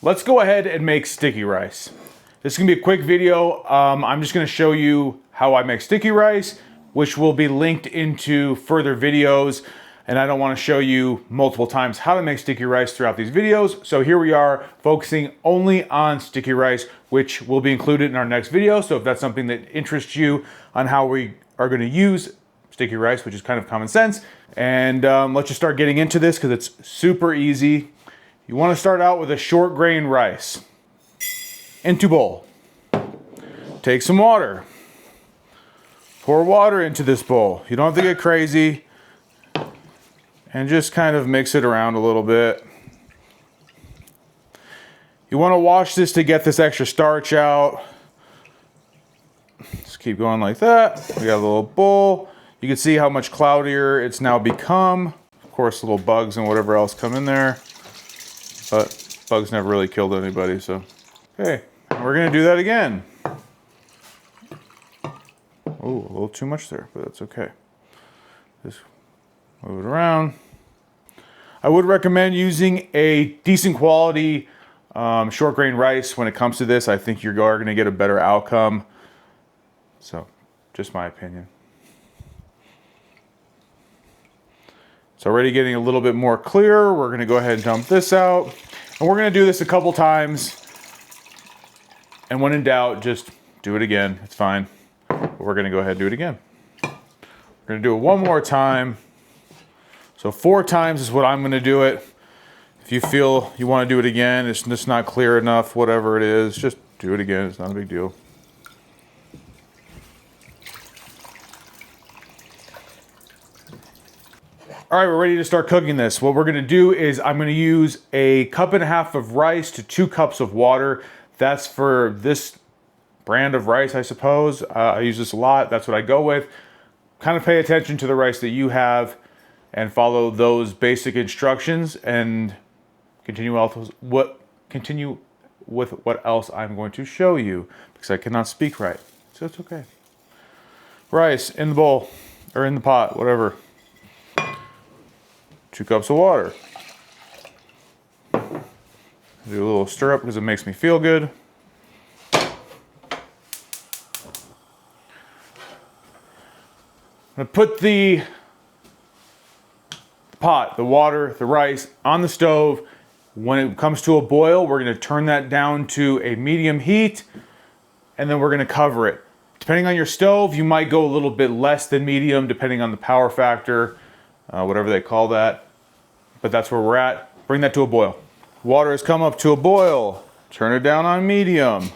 Let's go ahead and make sticky rice. This is gonna be a quick video. I'm just gonna show you how I make sticky rice, which will be linked into further videos. And I don't wanna show you multiple times how to make sticky rice throughout these videos. So here we are focusing only on sticky rice, which will be included in our next video. So if that's something that interests you on how we are gonna use sticky rice, which is kind of common sense. And let's just start getting into this because it's super easy. You want to start out with a short grain rice. Into bowl. Take some water. Pour water into this bowl. You don't have to get crazy. And just kind of mix it around a little bit. You want to wash this to get this extra starch out. Just keep going like that. We got a little bowl. You can see how much cloudier it's now become. Of course, little bugs and whatever else come in there. But bugs never really killed anybody, so. Okay, we're gonna do that again. Oh, a little too much there, but that's okay. Just move it around. I would recommend using a decent quality short grain rice when it comes to this. I think you are gonna get a better outcome. So, just my opinion. It's already getting a little bit more clear. We're gonna go ahead and dump this out. And we're gonna do this a couple times. And when in doubt, just do it again. It's fine. But we're gonna go ahead and do it again. We're gonna do it one more time. So 4 times is what I'm gonna do it. If you feel you wanna do it again, it's just not clear enough, whatever it is, just do it again. It's not a big deal. All right, we're ready to start cooking this. What we're gonna do is I'm gonna use 1.5 cups of rice to 2 cups of water. That's for this brand of rice, I suppose. I use this a lot, that's what I go with. Kind of pay attention to the rice that you have and follow those basic instructions and continue with what else I'm going to show you because I cannot speak right, so it's okay. Rice in the bowl, or in the pot, whatever. 2 cups of water. Do a little stir up because it makes me feel good. I'm gonna put the pot, the water, the rice on the stove. When it comes to a boil, we're gonna turn that down to a medium heat and then we're gonna cover it. Depending on your stove, you might go a little bit less than medium depending on the power factor. Whatever they call that, but that's where we're at. Bring that to a boil. Water has come up to a boil. Turn it down on medium.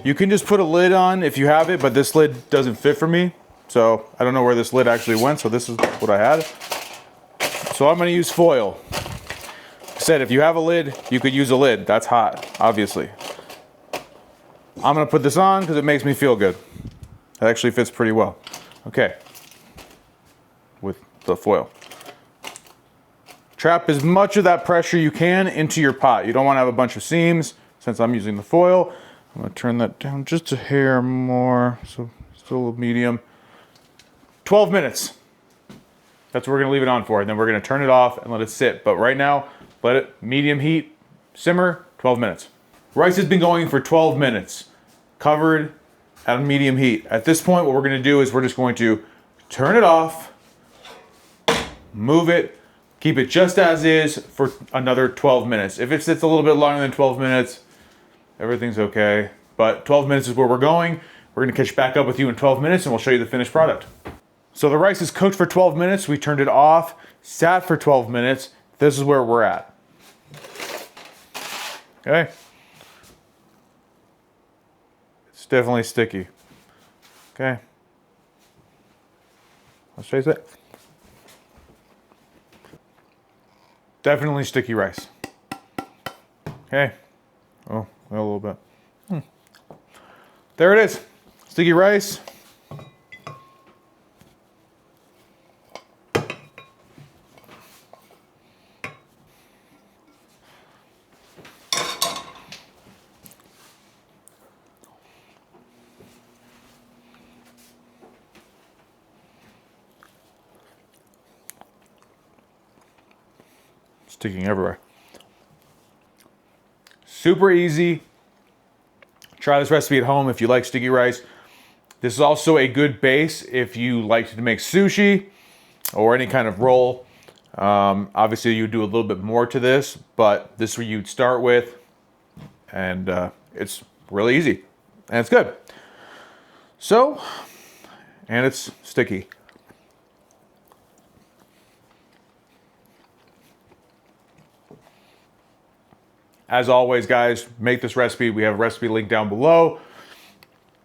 You can just put a lid on if you have it, but this lid doesn't fit for me. So I don't know where this lid actually went, so this is what I had. So I'm gonna use foil. Like I said, if you have a lid, you could use a lid. That's hot, obviously. I'm gonna put this on because it makes me feel good. It actually fits pretty well. Okay. With the foil. Trap as much of that pressure you can into your pot. You don't want to have a bunch of seams. Since I'm using the foil, I'm going to turn that down just a hair more, so still medium. 12 minutes. That's what we're going to leave it on for, and then we're going to turn it off and let it sit. But right now, let it medium heat, simmer, 12 minutes. Rice has been going for 12 minutes, covered at medium heat. At this point, what we're going to do is we're just going to turn it off, move it, keep it just as is for another 12 minutes. If it sits a little bit longer than 12 minutes, everything's okay. But 12 minutes is where we're going. We're gonna catch back up with you in 12 minutes and we'll show you the finished product. So the rice is cooked for 12 minutes. We turned it off, sat for 12 minutes. This is where we're at. Okay. It's definitely sticky. Okay. Let's face it. Definitely sticky rice. Okay. Oh, a little bit. There it is. Sticky rice. Sticking everywhere. Super easy. Try this recipe at home if you like sticky rice. This is also a good base if you like to make sushi or any kind of roll. Obviously, you do a little bit more to this, but this is what you'd start with. And it's really easy. And it's good. So, and it's sticky. As always, guys, make this recipe. We have a recipe link down below.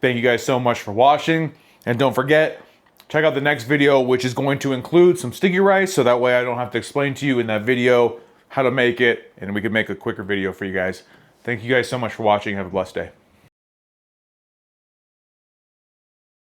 Thank you guys so much for watching. And don't forget, check out the next video, which is going to include some sticky rice, so that way I don't have to explain to you in that video how to make it, and we can make a quicker video for you guys. Thank you guys so much for watching. Have a blessed day.